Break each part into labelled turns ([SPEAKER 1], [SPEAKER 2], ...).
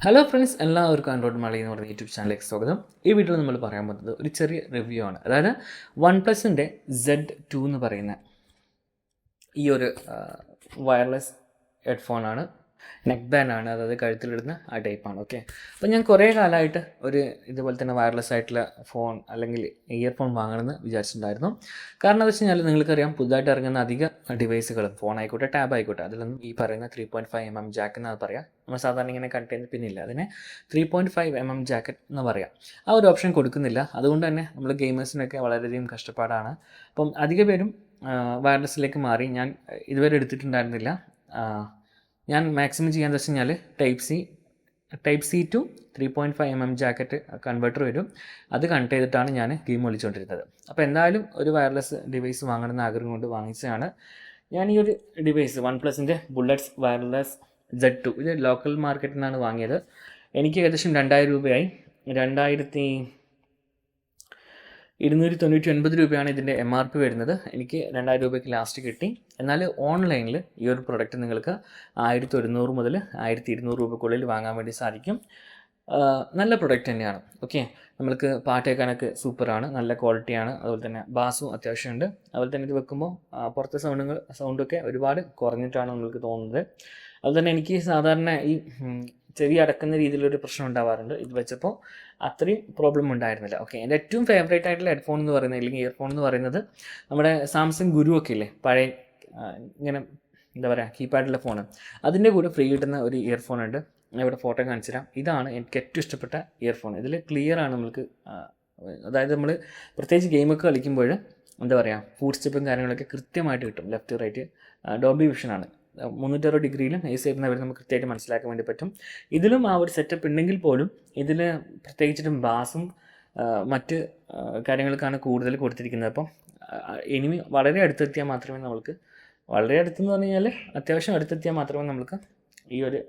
[SPEAKER 1] Hello friends, എല്ലാവർക്കും Android Malayali എന്ന് പറയുന്ന യൂട്യൂബ് ചാനലിലേക്ക് സ്വാഗതം. ഈ വീഡിയോയിൽ നമ്മൾ പറയാൻ പോകുന്നത് ഒരു ചെറിയ റിവ്യൂ ആണ്. അതായത് OnePlusൻ്റെ Z2 എന്ന് പറയുന്ന ഈ ഒരു വയർലെസ് ഹെഡ്ഫോണാണ്. നെക്ക് ബാൻഡ് ആണ്, അതായത് കഴുത്തിലിടുന്ന ആ ടൈപ്പാണ്. ഓക്കെ, അപ്പോൾ ഞാൻ കുറേ കാലമായിട്ട് ഒരു ഇതുപോലെ തന്നെ വയർലെസ് ആയിട്ടുള്ള ഫോൺ അല്ലെങ്കിൽ ഇയർഫോൺ വാങ്ങണമെന്ന് വിചാരിച്ചിട്ടുണ്ടായിരുന്നു. കാരണം എന്താ വെച്ച് കഴിഞ്ഞാൽ നിങ്ങൾക്കറിയാം, പുതുതായിട്ട് ഇറങ്ങുന്ന അധിക ഡിവൈസുകളും ഫോൺ ആയിക്കോട്ടെ ടാബ് ആയിക്കോട്ടെ അതിലൊന്നും ഈ പറയുന്ന 3.5mm ജാക്ക് എന്നാണ് പറയാം. നമ്മൾ സാധാരണ ഇങ്ങനെ കണ്ടെയ്നർ പിന്നില്ല, അതിനെ 3.5mm ജാക്കറ്റ് എന്ന് പറയാം. ആ ഒരു ഓപ്ഷൻ കൊടുക്കുന്നില്ല. അതുകൊണ്ട് തന്നെ നമ്മൾ ഗെയിമേഴ്സിനൊക്കെ വളരെയധികം കഷ്ടപ്പാടാണ്. അപ്പം അധിക പേരും വയർലെസ്സിലേക്ക് മാറി. ഞാൻ ഇതുവരെ എടുത്തിട്ടുണ്ടായിരുന്നില്ല. ഞാൻ മാക്സിമം ചെയ്യാന്ന് വെച്ച് കഴിഞ്ഞാൽ type C to 3.5mm jacket converter വരും, അത് കണക്ട് ചെയ്തിട്ടാണ് ഞാൻ ഗെയിം കളിച്ചുകൊണ്ടിരുന്നത്. അപ്പോൾ എന്തായാലും ഒരു വയർലെസ് ഡിവൈസ് വാങ്ങണമെന്ന് ആഗ്രഹം കൊണ്ട് വാങ്ങിച്ചതാണ് ഞാൻ ഈ ഒരു ഡിവൈസ്. OnePlusൻ്റെ bullets wireless Z2. ഇത് ലോക്കൽ മാർക്കറ്റിൽ നിന്നാണ് വാങ്ങിയത്. എനിക്ക് ഏകദേശം 2000 രൂപയായി. 2299 രൂപയാണ് ഇതിൻ്റെ MRP വരുന്നത്. എനിക്ക് 2000 രൂപയ്ക്ക് ലാസ്റ്റ് കിട്ടി. എന്നാൽ ഓൺലൈനിൽ ഈ ഒരു പ്രൊഡക്റ്റ് നിങ്ങൾക്ക് 1100 മുതൽ 1200 രൂപക്കുള്ളിൽ വാങ്ങാൻ വേണ്ടി സാധിക്കും. നല്ല പ്രൊഡക്റ്റ് തന്നെയാണ്. ഓക്കെ, നമ്മൾക്ക് പാട്ട് കേൾക്കാനൊക്കെ സൂപ്പറാണ്, നല്ല ക്വാളിറ്റിയാണ്. അതുപോലെ തന്നെ ബാസും അത്യാവശ്യമുണ്ട്. അതുപോലെ തന്നെ ഇത് വെക്കുമ്പോൾ പുറത്തെ സൗണ്ടൊക്കെ ഒരുപാട് കുറഞ്ഞിട്ടാണ് നമ്മൾക്ക് തോന്നുന്നത്. അതുപോലെ തന്നെ എനിക്ക് സാധാരണ ഈ ചെവി അടക്കുന്ന രീതിയിലൊരു പ്രശ്നം ഉണ്ടാവാറുണ്ട്. ഇത് വെച്ചപ്പോൾ അത്രയും പ്രോബ്ലം ഉണ്ടായിരുന്നില്ല. ഓക്കെ, എൻ്റെ ഏറ്റവും ഫേവറേറ്റ് ആയിട്ടുള്ള ഹെഡ്ഫോൺ എന്ന് പറയുന്നത് അല്ലെങ്കിൽ ഇയർഫോൺ എന്ന് പറയുന്നത് നമ്മുടെ സാംസങ് ഗുരു ഒക്കെ ഇല്ലേ, പഴയ ഇങ്ങനെ എന്താ പറയുക കീപാഡുള്ള ഫോണ്, അതിൻ്റെ കൂടെ ഫ്രീ കിട്ടുന്ന ഒരു ഇയർഫോൺ ഉണ്ട്. ഞാൻ ഇവിടെ ഫോട്ടോ കാണിച്ചു തരാം. ഇതാണ് എനിക്ക് ഏറ്റവും ഇഷ്ടപ്പെട്ട ഇയർഫോൺ. ഇതിൽ ക്ലിയർ ആണ് നമുക്ക്. അതായത് നമ്മൾ പ്രത്യേകിച്ച് ഗെയിമൊക്കെ കളിക്കുമ്പോൾ എന്താ പറയുക, ഫുഡ് സ്റ്റെപ്പും കാര്യങ്ങളൊക്കെ കൃത്യമായിട്ട് കിട്ടും. ലെഫ്റ്റ് റൈറ്റ് ഡോൾബി വിഷനാണ്. 360 ഡിഗ്രിയിലും ഏ സൈഡിൽ അവർ നമുക്ക് കൃത്യമായിട്ട് മനസ്സിലാക്കാൻ വേണ്ടി പറ്റും. ഇതിലും ആ ഒരു സെറ്റപ്പ് ഉണ്ടെങ്കിൽ പോലും ഇതിൽ പ്രത്യേകിച്ചിട്ടും ബാസും മറ്റ് കാര്യങ്ങൾക്കാണ് കൂടുതൽ കൊടുത്തിരിക്കുന്നത്. അപ്പം ഇനി വളരെ അടുത്തെത്തിയാൽ മാത്രമേ നമ്മൾക്ക്, വളരെ അടുത്തെന്ന് പറഞ്ഞു കഴിഞ്ഞാൽ അത്യാവശ്യം അടുത്തെത്തിയാൽ മാത്രമേ നമുക്ക് ഈ ഒരു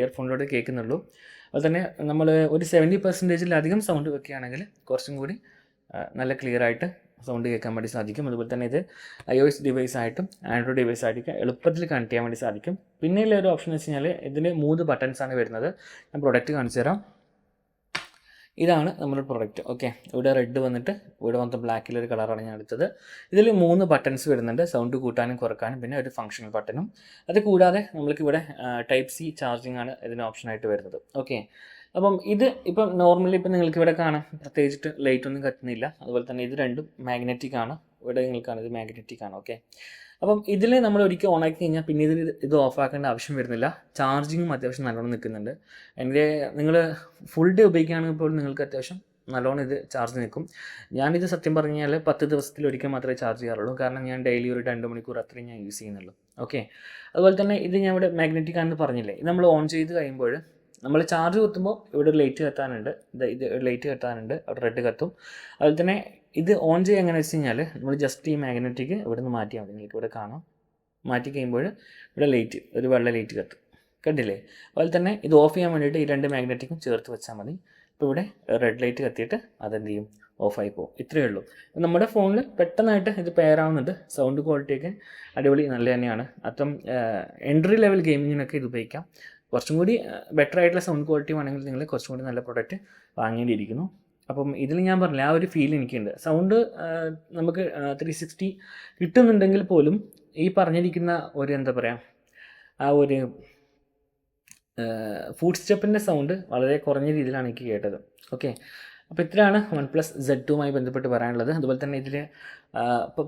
[SPEAKER 1] ഇയർഫോണിലൂടെ കേൾക്കുന്നുള്ളൂ. അതുപോലെ തന്നെ നമ്മൾ ഒരു 70%-ലധികം സൗണ്ട് വെക്കുകയാണെങ്കിൽ കുറച്ചും കൂടി നല്ല ക്ലിയർ ആയിട്ട് സൗണ്ട് കേൾക്കാൻ വേണ്ടി സാധിക്കും. അതുപോലെ തന്നെ ഇത് iOS ഡിവൈസ് ആയിട്ടും ആൻഡ്രോയിഡ് ഡിവൈസ് ആയിട്ടൊക്കെ എളുപ്പത്തിൽ കണക്ട് ചെയ്യാൻ വേണ്ടി സാധിക്കും. പിന്നെയുള്ള ഒരു ഓപ്ഷൻ എന്ന് വെച്ച് കഴിഞ്ഞാൽ ഇതിൽ 3 ബട്ടൺസാണ് വരുന്നത്. ഞാൻ പ്രൊഡക്റ്റ് കാണിച്ചു തരാം. ഇതാണ് നമ്മുടെ പ്രൊഡക്റ്റ്. ഓക്കെ, ഇവിടെ റെഡ് വന്നിട്ട് ഇവിടെ മൊത്തം ബ്ലാക്കിലൊരു കളറാണ് ഞാൻ എടുത്തത്. ഇതിൽ 3 ബട്ടൺസ് വരുന്നുണ്ട്, സൗണ്ട് കൂട്ടാനും കുറക്കാനും, പിന്നെ ഒരു ഫങ്ഷണൽ ബട്ടണും. അത് കൂടാതെ നമ്മൾക്കിവിടെ ടൈപ്പ് സി ചാർജിങ് ആണ് ഇതിന് ഓപ്ഷനായിട്ട് വരുന്നത്. ഓക്കെ, അപ്പം ഇത് ഇപ്പം നോർമലി ഇപ്പം നിങ്ങൾക്ക് ഇവിടെ കാണാം, പ്രത്യേകിച്ചിട്ട് ലൈറ്റ് ഒന്നും കത്തുന്നില്ല. അതുപോലെ തന്നെ ഇത് രണ്ടും മാഗ്നറ്റിക് ആണ്. ഇവിടെ നിങ്ങൾക്കാണ് ഇത് മാഗ്നറ്റിക് ആണ്. ഓക്കെ, അപ്പം ഇതിൽ നമ്മൾ ഒരിക്കൽ ഓൺ ആക്കി കഴിഞ്ഞാൽ പിന്നെ ഇത് ഓഫ് ആക്കേണ്ട ആവശ്യം വരുന്നില്ല. ചാർജിങ്ങും അത്യാവശ്യം നല്ലോണം നിൽക്കുന്നുണ്ട്. എൻ്റെ നിങ്ങൾ ഫുൾ ഡേ ഉപയോഗിക്കുകയാണെങ്കിൽ പോലും നിങ്ങൾക്ക് അത്യാവശ്യം നല്ലോണം ഇത് ചാർജ് നിൽക്കും. ഞാനിത് സത്യം പറഞ്ഞു കഴിഞ്ഞാൽ 10 ദിവസത്തിൽ ഒരിക്കൽ മാത്രമേ ചാർജ് ചെയ്യാറുള്ളൂ. കാരണം ഞാൻ ഡെയിലി ഒരു 2 മണിക്കൂർ അത്രയും ഞാൻ യൂസ് ചെയ്യുന്നുള്ളൂ. ഓക്കെ, അതുപോലെ തന്നെ ഇത് ഞാൻ ഇവിടെ മാഗ്നറ്റിക് ആണെന്ന് പറഞ്ഞില്ലേ, ഇത് നമ്മൾ ഓൺ ചെയ്ത് കഴിയുമ്പോൾ നമ്മൾ ചാർജ് കുത്തുമ്പോൾ ഇവിടെ ഒരു ലൈറ്റ് കത്താനുണ്ട്. ഇത് ലൈറ്റ് കത്താനുണ്ട്, അവിടെ റെഡ് കത്തും. അതുപോലെ തന്നെ ഇത് ഓൺ ചെയ്യുക എങ്ങനെ വെച്ച് കഴിഞ്ഞാൽ നമ്മൾ ജസ്റ്റ് ഈ മാഗ്നറ്റിക് ഇവിടെ നിന്ന് മാറ്റിയാൽ മതി. നിങ്ങൾക്ക് ഇവിടെ കാണാം, മാറ്റി കഴിയുമ്പോൾ ഇവിടെ ലൈറ്റ്, ഒരു വെള്ള ലൈറ്റ് കത്തും, കണ്ടില്ലേ? അതുപോലെ തന്നെ ഇത് ഓഫ് ചെയ്യാൻ വേണ്ടിയിട്ട് ഈ 2 മാഗ്നറ്റിക്കും ചേർത്ത് വെച്ചാൽ മതി. ഇപ്പോൾ ഇവിടെ റെഡ് ലൈറ്റ് കത്തിയിട്ട് അതെന്ത് ചെയ്യും, ഓഫായി പോകും. ഇത്രയേ ഉള്ളൂ. നമ്മുടെ ഫോണിൽ പെട്ടെന്നായിട്ട് ഇത് പെയർ ആവുന്നുണ്ട്. സൗണ്ട് ക്വാളിറ്റിയൊക്കെ അടിപൊളി നല്ല തന്നെയാണ്. അപ്പം എൻട്രി ലെവൽ ഗെയിമിങ്ങിനൊക്കെ ഇത് ഉപയോഗിക്കാം. കുറച്ചും കൂടി ബെറ്റർ ആയിട്ടുള്ള സൗണ്ട് ക്വാളിറ്റി വേണമെങ്കിൽ നിങ്ങൾ കുറച്ചും കൂടി നല്ല പ്രൊഡക്റ്റ് വാങ്ങേണ്ടിയിരിക്കുന്നു. അപ്പം ഇതിൽ ഞാൻ പറഞ്ഞില്ല, ആ ഒരു ഫീൽ എനിക്കുണ്ട്. സൗണ്ട് നമുക്ക് 360 കിട്ടുന്നുണ്ടെങ്കിൽ പോലും ഈ പറഞ്ഞിരിക്കുന്ന ഒരു എന്താ പറയുക, ആ ഒരു ഫുഡ് സ്റ്റെപ്പിൻ്റെ സൗണ്ട് വളരെ കുറഞ്ഞ രീതിയിലാണ് എനിക്ക് കേട്ടത്. ഓക്കെ, അപ്പോൾ ഇത്രയാണ് OnePlus Z2മായി ബന്ധപ്പെട്ട് പറയാനുള്ളത്. അതുപോലെ തന്നെ ഇതിൽ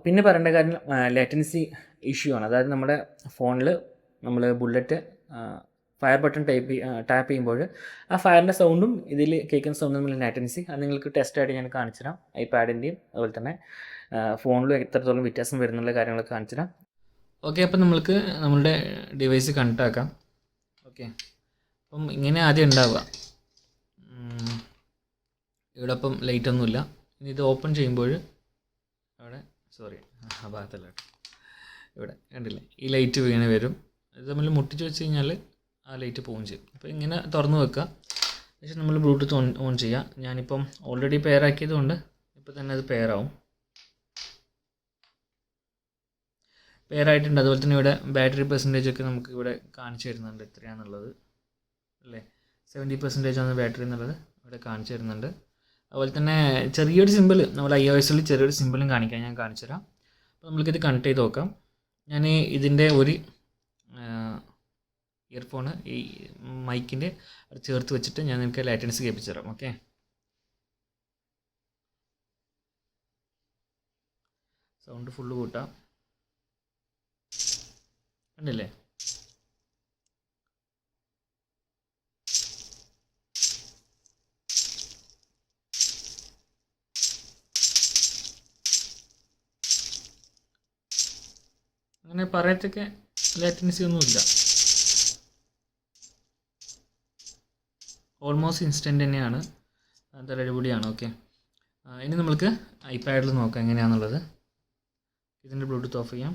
[SPEAKER 1] പിന്നെ പറയേണ്ട കാര്യം ലേറ്റൻസി ഇഷ്യൂ ആണ്. അതായത് നമ്മുടെ ഫോണിൽ നമ്മൾ ബുള്ളറ്റ് ഫയർ ബട്ടൺ ടാപ്പ് ചെയ്യുമ്പോൾ ആ ഫയറിൻ്റെ സൗണ്ടും ഇതിൽ കേൾക്കുന്ന സൗണ്ടും തമ്മിൽ ലാറ്റൻസി അത് നിങ്ങൾക്ക് ടെസ്റ്റായിട്ട് ഞാൻ കാണിച്ചു തരാം. ഐപാഡിൻ്റെയും അതുപോലെ തന്നെ ഫോണിലും എത്രത്തോളം വ്യത്യാസം വരുന്നുള്ള കാര്യങ്ങളൊക്കെ കാണിച്ചു തരാം. ഓക്കെ, അപ്പം നമ്മൾക്ക് നമ്മളുടെ ഡിവൈസ് കണക്ട് ആക്കാം. ഓക്കെ, അപ്പം ഇങ്ങനെ ആദ്യം ഉണ്ടാവുക. ഇവിടെ അപ്പം ലൈറ്റ് ഒന്നുമില്ല. ഇനി ഇത് ഓപ്പൺ ചെയ്യുമ്പോൾ അവിടെ ആ ഭാഗത്തല്ല, ഇവിടെ കണ്ടില്ലേ, ഈ ലൈറ്റ് വീണ് വരും. ഇത് തമ്മിൽ മുട്ടിച്ച് വെച്ച് കഴിഞ്ഞാൽ ആ ലൈറ്റ് പോവും ചെയ്യും. അപ്പോൾ ഇങ്ങനെ തുറന്ന് വെക്കുക. പക്ഷേ നമ്മൾ ബ്ലൂടൂത്ത് ഓൺ ചെയ്യുക. ഞാനിപ്പം ഓൾറെഡി പെയർ ആക്കിയത് കൊണ്ട് ഇപ്പോൾ തന്നെ അത് പെയറാവും. പെയറായിട്ടുണ്ട്. അതുപോലെ തന്നെ ഇവിടെ ബാറ്ററി പെർസെൻറ്റേജ് ഒക്കെ നമുക്ക് ഇവിടെ കാണിച്ചു തരുന്നുണ്ട് എത്രയാണെന്നുള്ളത്, അല്ലേ? 70% ആണ് ബാറ്ററി എന്നുള്ളത് ഇവിടെ കാണിച്ചു തരുന്നുണ്ട്. അതുപോലെ തന്നെ ചെറിയൊരു സിമ്പിൾ നമ്മൾ iOS-ൽ ചെറിയൊരു സിമ്പിളും കാണിക്കാം, ഞാൻ കാണിച്ചു തരാം. അപ്പോൾ നമ്മൾക്കിത് കണക്ട് ചെയ്ത് നോക്കാം. ഞാൻ ഇതിൻ്റെ ഒരു ഇയർഫോണ് ഈ മൈക്കിൻ്റെ ചേർത്ത് വെച്ചിട്ട് ഞാൻ നിങ്ങൾക്ക് ലാറ്റൻസി കേൾപ്പിച്ചു തരാം. ഓക്കെ, സൗണ്ട് ഫുള്ള് കൂട്ടാം. കണ്ടില്ലേ? അങ്ങനെ പറയത്തൊക്കെ ലാറ്റൻസി ഒന്നുമില്ല, ഓൾമോസ്റ്റ് ഇൻസ്റ്റൻ്റ് തന്നെയാണ്, അത് അടിപൊളിയാണ്. ഓക്കെ, ഇനി നമ്മൾക്ക് ഐപാഡിൽ നോക്കാം എങ്ങനെയാണെന്നുള്ളത്. ഇതിൻ്റെ ബ്ലൂടൂത്ത് ഓഫ് ചെയ്യാം,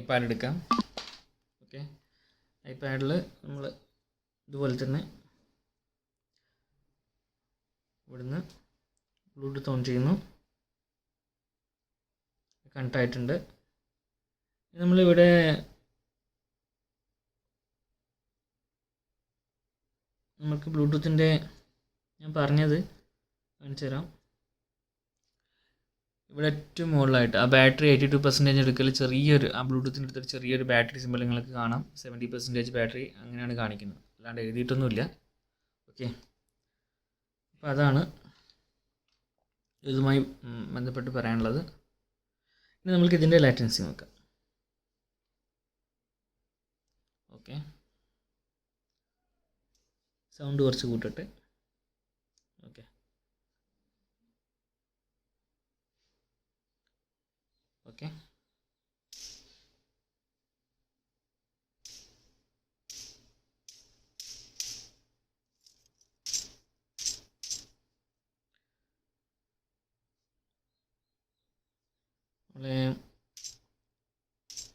[SPEAKER 1] ഐപാഡ് എടുക്കാം. ഓക്കെ, ഐപാഡിൽ നമ്മൾ ഇതുപോലെ തന്നെ ഇവിടുന്ന് ബ്ലൂടൂത്ത് ഓൺ ചെയ്യുന്നു, കണക്ട് ആയിട്ടുണ്ട്. നമ്മളിവിടെ നമുക്ക് ബ്ലൂടൂത്തിൻ്റെ ഞാൻ പറഞ്ഞത് കാണിച്ചു തരാം. ഇവിടെ ഏറ്റവും മുകളിലായിട്ട് ആ ബാറ്ററി 82% എടുക്കൽ ചെറിയൊരു ആ ബ്ലൂടൂത്തിൻ്റെ അടുത്തൊരു ചെറിയൊരു ബാറ്ററി സിമ്പിൾ നിങ്ങൾക്ക് കാണാം. 70% ബാറ്ററി അങ്ങനെയാണ് കാണിക്കുന്നത്, അല്ലാണ്ട് എഴുതിയിട്ടൊന്നുമില്ല. ഓക്കെ, അപ്പോൾ അതാണ് ഇതുമായി ബന്ധപ്പെട്ട് പറയാനുള്ളത്. ഇനി നമുക്ക് ഇതിൻ്റെ ലാറ്റൻസി നോക്കാം. ഓക്കെ, സൗണ്ട് കുറച്ച് കൂട്ടട്ടെ. ഓക്കെ, ഓക്കെ,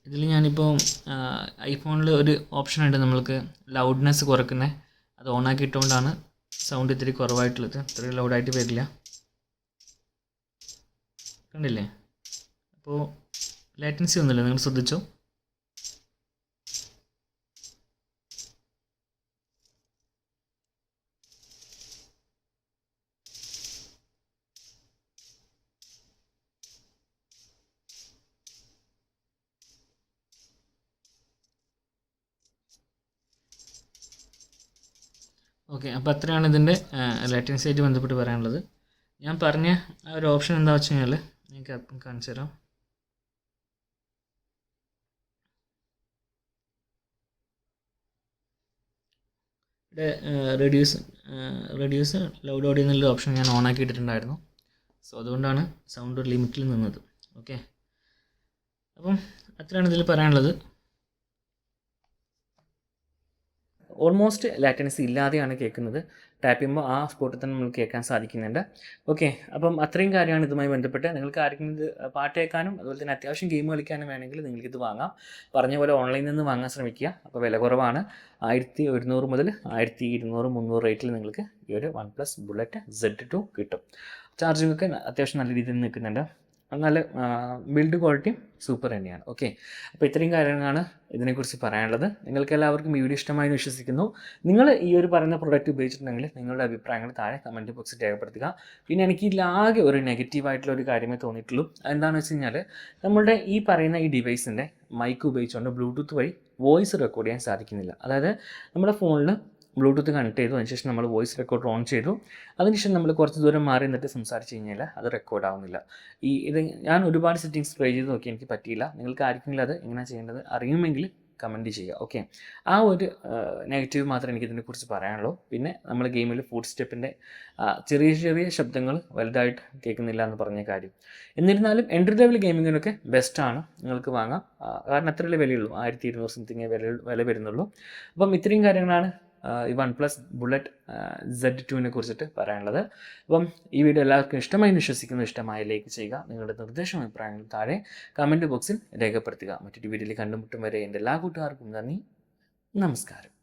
[SPEAKER 1] ഇതിൽ ഞാനിപ്പോൾ ഐഫോണിൽ ഒരു ഓപ്ഷൻ ഉണ്ട് നമ്മൾക്ക് ലൗഡ്നെസ് കുറയ്ക്കുന്നത്, അത് ഓണാക്കി ഇട്ടുകൊണ്ടാണ് സൗണ്ട് ഇത്തിരി കുറവായിട്ടുള്ളത്, ഇത്രയും ലൗഡായിട്ട് വരില്ല. കണ്ടില്ലേ? അപ്പോൾ ലാറ്റൻസി ഒന്നുമില്ല, നിങ്ങൾ ശ്രദ്ധിച്ചോ? ഓക്കെ, അപ്പോൾ അത്രയാണ് ഇതിൻ്റെ ലാറ്റൻസി ആയിട്ട് ബന്ധപ്പെട്ട് പറയാനുള്ളത്. ഞാൻ പറഞ്ഞ ആ ഒരു ഓപ്ഷൻ എന്താ വെച്ച് കഴിഞ്ഞാൽ നിങ്ങൾക്ക് അപ്പം കാണിച്ചു തരാം. ഇവിടെ റെഡ്യൂസ് ലൗഡ് ഓഡിയോ എന്നുള്ള ഓപ്ഷൻ ഞാൻ ഓൺ ആക്കി ഇട്ടിട്ടുണ്ടായിരുന്നു. സോ അതുകൊണ്ടാണ് സൗണ്ട് ഒരു ലിമിറ്റിൽ നിന്നത്. ഓക്കെ, അപ്പം അത്രയാണ് ഇതിൽ പറയാനുള്ളത്. ഓൾമോസ്റ്റ് ലാറ്റൻസി ഇല്ലാതെയാണ് കേൾക്കുന്നത്. ടാപ്പ് ചെയ്യുമ്പോൾ ആ സ്പോട്ടിൽ തന്നെ നമുക്ക് കേൾക്കാൻ സാധിക്കുന്നുണ്ട്. ഓക്കെ, അപ്പം അത്രയും കാര്യമാണ് ഇതുമായി ബന്ധപ്പെട്ട്. നിങ്ങൾക്ക് ആർക്കെങ്കിലും ഇത് പാട്ട് കേൾക്കാനും അതുപോലെ തന്നെ അത്യാവശ്യം ഗെയിം കളിക്കാനും വേണമെങ്കിൽ നിങ്ങൾക്കിത് വാങ്ങാം. പറഞ്ഞ പോലെ ഓൺലൈനിൽ നിന്ന് വാങ്ങാൻ ശ്രമിക്കുക. അപ്പോൾ വില കുറവാണ്. 1100 മുതൽ 1200, 300 റേറ്റിൽ നിങ്ങൾക്ക് ഈ ഒരു OnePlus Bullet Z2 കിട്ടും. ചാർജിങ്ങൊക്കെ അത്യാവശ്യം നല്ല രീതിയിൽ നിൽക്കുന്നുണ്ട്. നല്ല ബിൽഡ് ക്വാളിറ്റിയും സൂപ്പർ തന്നെയാണ്. ഓക്കെ, അപ്പോൾ ഇത്രയും കാര്യങ്ങളാണ് ഇതിനെക്കുറിച്ച് പറയാനുള്ളത്. നിങ്ങൾക്ക് എല്ലാവർക്കും ഈ വീഡിയോ ഇഷ്ടമായി വിശ്വസിക്കുന്നു. നിങ്ങൾ ഈ ഒരു പറയുന്ന പ്രൊഡക്റ്റ് ഉപയോഗിച്ചിട്ടുണ്ടെങ്കിൽ നിങ്ങളുടെ അഭിപ്രായങ്ങൾ താഴെ കമൻറ്റ് ബോക്സിൽ രേഖപ്പെടുത്തുക. പിന്നെ എനിക്ക് ഇതിലാകെ ഒരു നെഗറ്റീവായിട്ടുള്ള ഒരു കാര്യമേ തോന്നിയിട്ടുള്ളൂ. എന്താണെന്ന് വെച്ച് കഴിഞ്ഞാൽ നമ്മളുടെ ഈ പറയുന്ന ഈ ഡിവൈസിൻ്റെ മൈക്ക് ഉപയോഗിച്ചുകൊണ്ട് ബ്ലൂടൂത്ത് വഴി വോയിസ് റെക്കോർഡ് ചെയ്യാൻ സാധിക്കുന്നില്ല. അതായത് നമ്മുടെ ഫോണിൽ ബ്ലൂടൂത്ത് കണക്ട് ചെയ്തു, അതിനുശേഷം നമ്മൾ വോയിസ് റെക്കോർഡർ ഓൺ ചെയ്തു, അതിനുശേഷം നമ്മൾ കുറച്ച് ദൂരം മാറി നിന്നിട്ട് സംസാരിച്ച് കഴിഞ്ഞാൽ അത് റെക്കോർഡ് ആവുന്നില്ല. ഇത് ഞാൻ ഒരുപാട് സെറ്റിങ്സ് ട്രൈ ചെയ്ത് നോക്കി, എനിക്ക് പറ്റിയില്ല. നിങ്ങൾക്ക് ആർക്കെങ്കിലും അത് എങ്ങനെ ചെയ്യേണ്ടത് അറിയുമെങ്കിൽ കമൻറ്റ് ചെയ്യുക. ഓക്കെ, ആ ഒരു നെഗറ്റീവ് മാത്രമേ എനിക്ക് ഇതിനെക്കുറിച്ച് പറയാനുള്ളൂ. പിന്നെ നമ്മൾ ഗെയിമിൽ ഫുഡ് സ്റ്റെപ്പിൻ്റെ ചെറിയ ചെറിയ ശബ്ദങ്ങൾ വലുതായിട്ട് കേൾക്കുന്നില്ല എന്ന് പറഞ്ഞ കാര്യം. എന്നിരുന്നാലും എൻട്രി ലെവൽ ഗെയിമിങ്ങിനൊക്കെ ബെസ്റ്റാണ്, നിങ്ങൾക്ക് വാങ്ങാം. കാരണം അത്രയല്ലേ വിലയുള്ളൂ, 1200 സംതിങ് വില വരുന്നുള്ളൂ. അപ്പം ഇത്രയും കാര്യങ്ങളാണ് ഈ OnePlus Bullet Z2 കുറിച്ചിട്ട് പറയാനുള്ളത്. അപ്പം ഈ വീഡിയോ എല്ലാവർക്കും ഇഷ്ടമായി വിശ്വസിക്കുന്നു. ഇഷ്ടമായി ലൈക്ക് ചെയ്യുക. നിങ്ങളുടെ നിർദ്ദേശവും അഭിപ്രായങ്ങളും താഴെ കമൻറ്റ് ബോക്സിൽ രേഖപ്പെടുത്തുക. മറ്റൊരു വീഡിയോയിൽ കണ്ടുമുട്ടും വരെ എൻ്റെ എല്ലാ കൂട്ടുകാർക്കും നന്ദി, നമസ്കാരം.